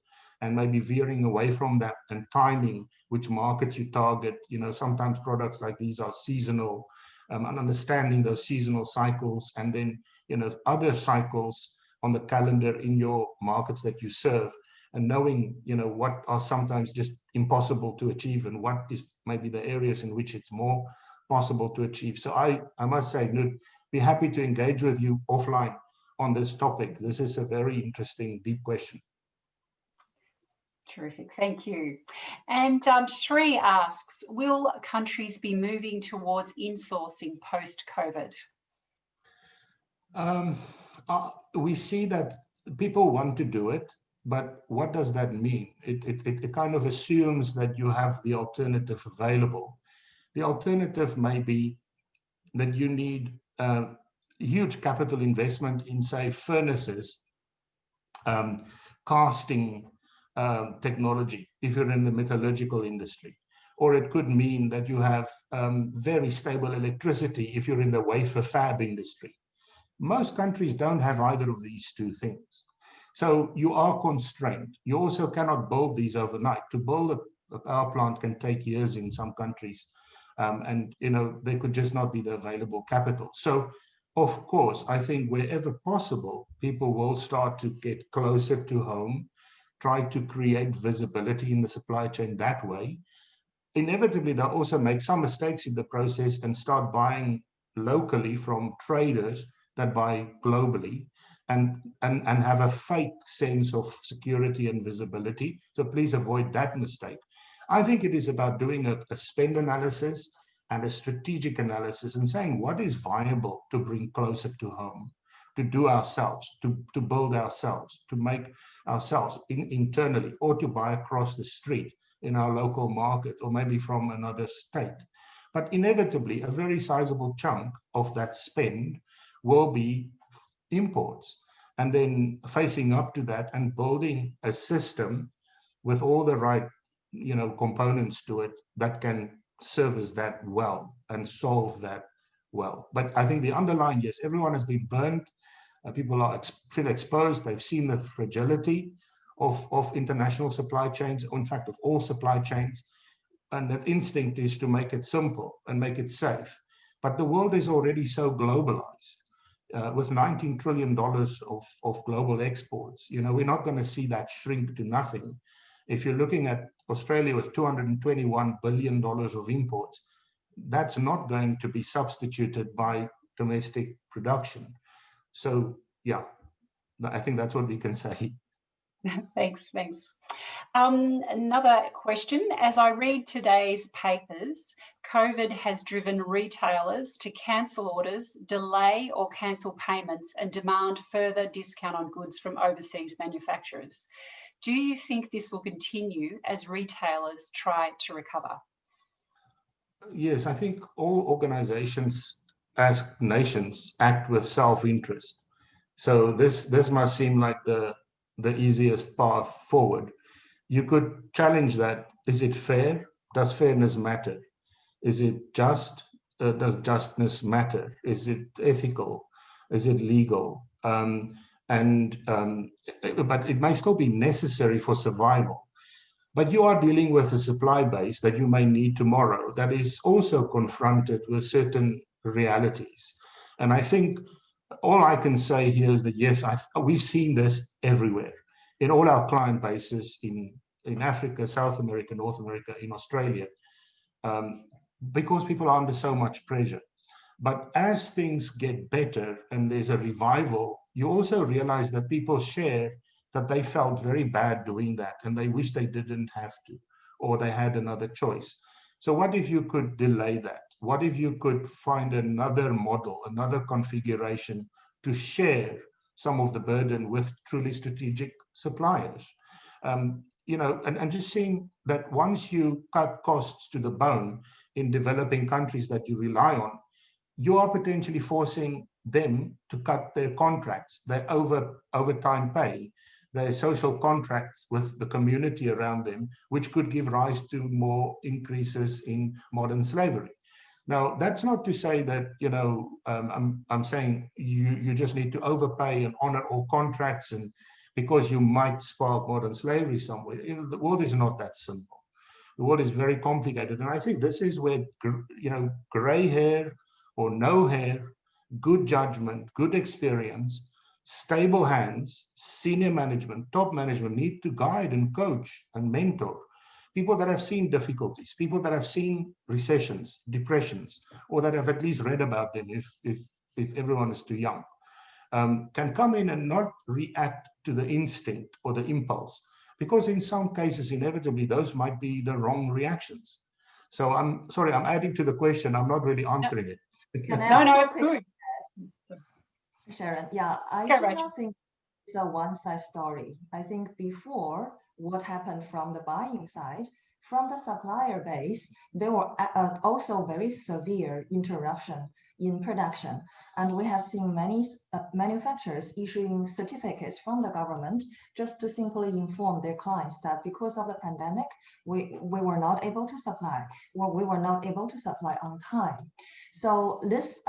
Speaker 2: and maybe veering away from that and timing which markets you target. Sometimes products like these are seasonal, and understanding those seasonal cycles, and then other cycles on the calendar in your markets that you serve, and knowing what are sometimes just impossible to achieve and what is maybe the areas in which it's more possible to achieve. So I must say, Knut, be happy to engage with you offline on this topic. This is a very interesting, deep question.
Speaker 1: Terrific, thank you. And Shri asks, will countries be moving towards insourcing post-COVID?
Speaker 2: We see that people want to do it, but what does that mean? It kind of assumes that you have the alternative available. The alternative may be that you need huge capital investment in, say, furnaces, casting technology, if you're in the metallurgical industry. Or it could mean that you have very stable electricity if you're in the wafer fab industry. Most countries don't have either of these two things. So you are constrained. You also cannot build these overnight. To build a power plant can take years in some countries. And there could just not be the available capital. So of course, I think wherever possible, people will start to get closer to home, try to create visibility in the supply chain that way. Inevitably, they'll also make some mistakes in the process and start buying locally from traders that buy globally and have a fake sense of security and visibility. So please avoid that mistake. I think it is about doing a spend analysis and a strategic analysis and saying what is viable to bring closer to home, to do ourselves, to build ourselves, to make ourselves internally, or to buy across the street in our local market, or maybe from another state. But inevitably, a very sizable chunk of that spend will be imports. And then facing up to that and building a system with all the right components to it that can service that well and solve that well. But I think the underlying, yes, everyone has been burnt. People feel exposed. They've seen the fragility of international supply chains, in fact, of all supply chains. And that instinct is to make it simple and make it safe. But the world is already so globalized. With $19 trillion of global exports, we're not going to see that shrink to nothing. If you're looking at Australia with $221 billion of imports, that's not going to be substituted by domestic production. So, yeah, I think that's what we can say.
Speaker 1: Thanks. Another question. As I read today's papers, COVID has driven retailers to cancel orders, delay or cancel payments, and demand further discount on goods from overseas manufacturers. Do you think this will continue as retailers try to recover?
Speaker 2: Yes, I think all organizations as nations act with self-interest. So this must seem like the easiest path forward. You could challenge that. Is it fair? Does fairness matter? Is it just? Does justness matter? Is it ethical? Is it legal? But it may still be necessary for survival. But you are dealing with a supply base that you may need tomorrow that is also confronted with certain realities. And I think all I can say here is that, yes, we've seen this everywhere in all our client bases in Africa, South America, North America, in Australia, because people are under so much pressure. But as things get better and there's a revival, you also realize that people share that they felt very bad doing that and they wish they didn't have to, or they had another choice. So what if you could delay that? What if you could find another model, another configuration to share some of the burden with truly strategic suppliers? And just seeing that once you cut costs to the bone in developing countries that you rely on, you are potentially forcing them to cut their contracts, their overtime pay, their social contracts with the community around them, which could give rise to more increases in modern slavery. Now, that's not to say that, I'm saying you just need to overpay and honor all contracts, and because you might spark modern slavery somewhere. The world is not that simple. The world is very complicated. And I think this is where, gray hair or no hair, good judgment, good experience, stable hands, senior management, top management need to guide and coach and mentor people that have seen difficulties, people that have seen recessions, depressions, or that have at least read about them if everyone is too young, can come in and not react to the instinct or the impulse, because in some cases, inevitably, those might be the wrong reactions. So I'm sorry, I'm adding to the question. I'm not really answering it.
Speaker 1: No, it's good.
Speaker 3: Sharon, yeah, I do not think it's a one-side story. I think before what happened from the buying side, from the supplier base, there were also very severe interruption in production. And we have seen many manufacturers issuing certificates from the government just to simply inform their clients that because of the pandemic, we were not able to supply, or we were not able to supply on time. So this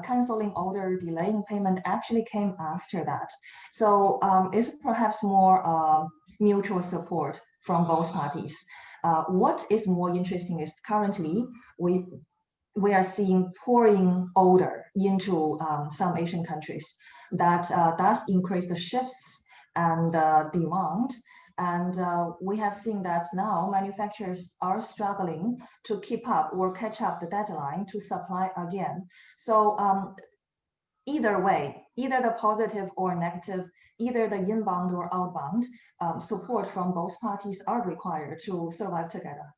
Speaker 3: canceling order, delaying payment actually came after that. So it's perhaps more mutual support from both parties. What is more interesting is currently we are seeing pouring order into some Asian countries that does increase the shifts and demand. And we have seen that now manufacturers are struggling to keep up or catch up the deadline to supply again. So either way, either the positive or negative, either the inbound or outbound, support from both parties are required to survive together.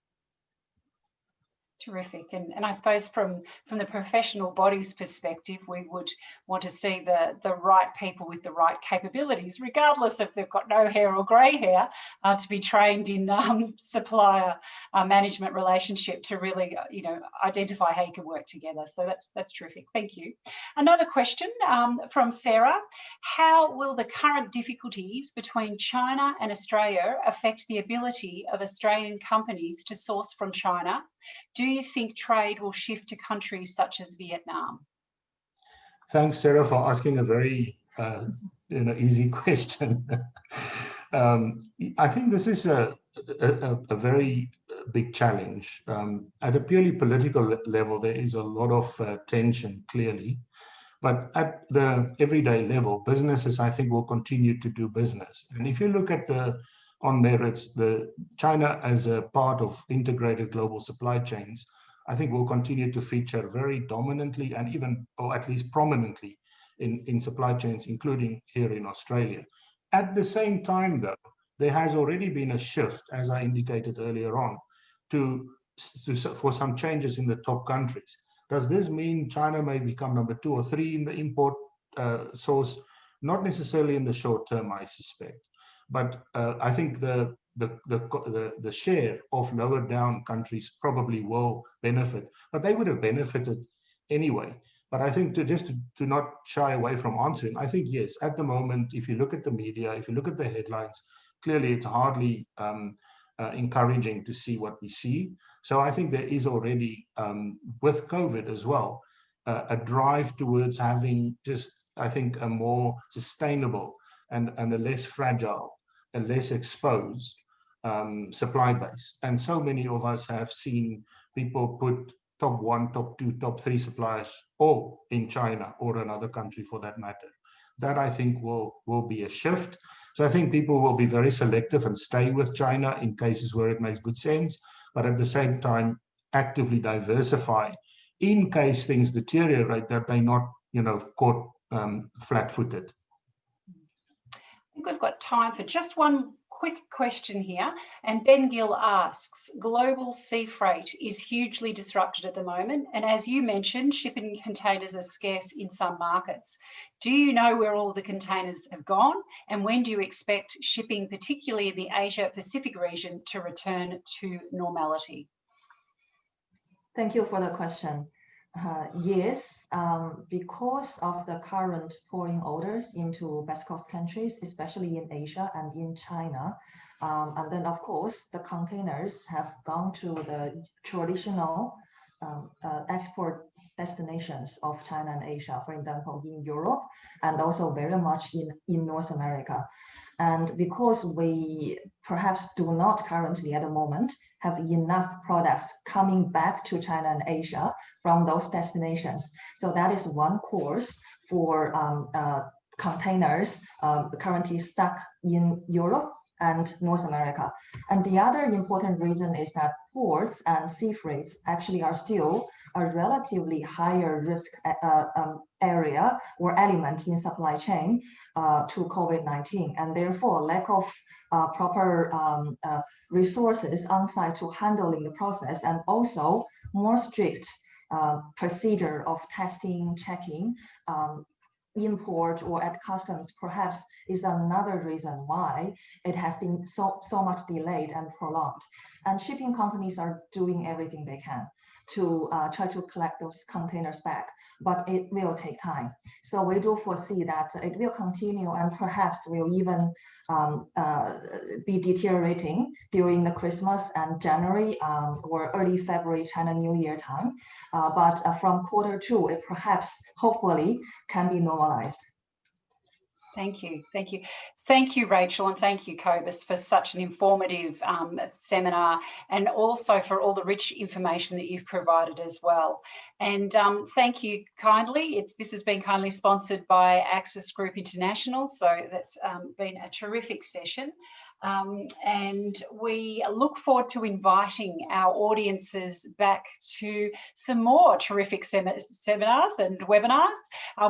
Speaker 1: Terrific. And I suppose from the professional body's perspective, we would want to see the right people with the right capabilities, regardless if they've got no hair or grey hair, to be trained in supplier management relationship to really, identify how you can work together. So that's terrific. Thank you. Another question from Sarah. How will the current difficulties between China and Australia affect the ability of Australian companies to source from China? Do you think trade will shift to countries such as Vietnam?
Speaker 2: Thanks, Sarah, for asking a very easy question. I think this is a very big challenge. At a purely political level, there is a lot of tension, clearly. But at the everyday level, businesses, I think, will continue to do business. And if you look at on merits, China as a part of integrated global supply chains, I think will continue to feature very dominantly and even, or at least prominently, in supply chains, including here in Australia. At the same time, though, there has already been a shift, as I indicated earlier on, for some changes in the top countries. Does this mean China may become number 2 or 3 in the import source? Not necessarily in the short term, I suspect. But I think the share of lower down countries probably will benefit, but they would have benefited anyway. But I think to not shy away from answering, I think yes, at the moment, if you look at the media, if you look at the headlines, clearly it's hardly encouraging to see what we see. So I think there is already, with COVID as well, a drive towards having just, I think, a more sustainable and a less fragile and less exposed supply base. And so many of us have seen people put top 1, top 2, top 3 suppliers all in China or another country for that matter. That I think will be a shift. So I think people will be very selective and stay with China in cases where it makes good sense, but at the same time actively diversify in case things deteriorate, that they're not, caught flat-footed.
Speaker 1: I think we've got time for just one quick question here. And Ben Gill asks, global sea freight is hugely disrupted at the moment. And as you mentioned, shipping containers are scarce in some markets. Do you know where all the containers have gone? And when do you expect shipping, particularly in the Asia Pacific region, to return to normality?
Speaker 3: Thank you for the question. Yes, because of the current pouring orders into West Coast countries, especially in Asia and in China, and then of course the containers have gone to the traditional export destinations of China and Asia, for example, in Europe, and also very much in North America. And because we perhaps do not currently at the moment have enough products coming back to China and Asia from those destinations. So that is one course for containers currently stuck in Europe and North America. And the other important reason is that ports and sea freights actually are still a relatively higher risk area or element in supply chain to COVID-19, and therefore lack of proper resources on site to handling the process, and also more strict procedure of testing, checking, import or at customs perhaps is another reason why it has been so much delayed and prolonged. And shipping companies are doing everything they can to try to collect those containers back, but it will take time. So we do foresee that it will continue and perhaps will even be deteriorating during the Christmas and January or early February China New Year time. But from Q2, it perhaps, hopefully, can be normalized.
Speaker 1: Thank you. Thank you. Thank you, Rachel, and thank you, Kobus, for such an informative seminar, and also for all the rich information that you've provided as well. And thank you kindly. This has been kindly sponsored by Access Group International, so that's been a terrific session. And we look forward to inviting our audiences back to some more terrific seminars and webinars.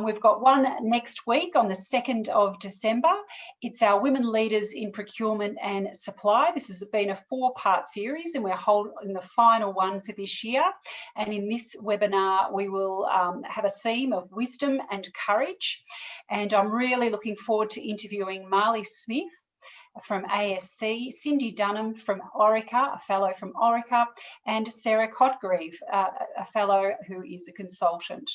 Speaker 1: We've got one next week on the 2nd of December. It's our Women Leaders in Procurement and Supply. This has been a 4-part series, and we're holding the final one for this year. And in this webinar, we will have a theme of wisdom and courage. And I'm really looking forward to interviewing Marley Smith from ASC, Cindy Dunham from Orica, a fellow from Orica, and Sarah Cotgreave, a fellow who is a consultant.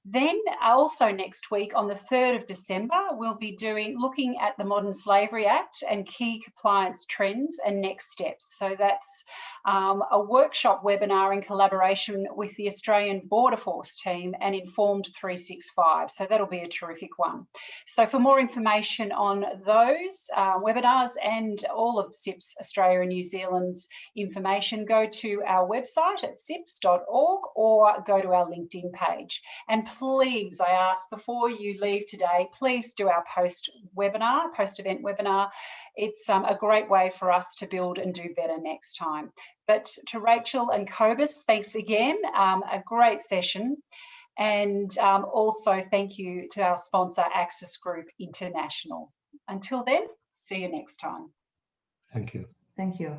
Speaker 1: Then also next week on the 3rd of December, we'll be looking at the Modern Slavery Act and key compliance trends and next steps. So that's a workshop webinar in collaboration with the Australian Border Force team and Informed 365. So that'll be a terrific one. So for more information on those webinars and all of CIPS Australia and New Zealand's information, go to our website at cips.org or go to our LinkedIn page. And please, I ask, before you leave today, please do our post-event webinar. It's a great way for us to build and do better next time. But to Rachel and Kobus, thanks again. A great session. And also thank you to our sponsor, Access Group International. Until then, see you next time.
Speaker 2: Thank you.
Speaker 3: Thank you.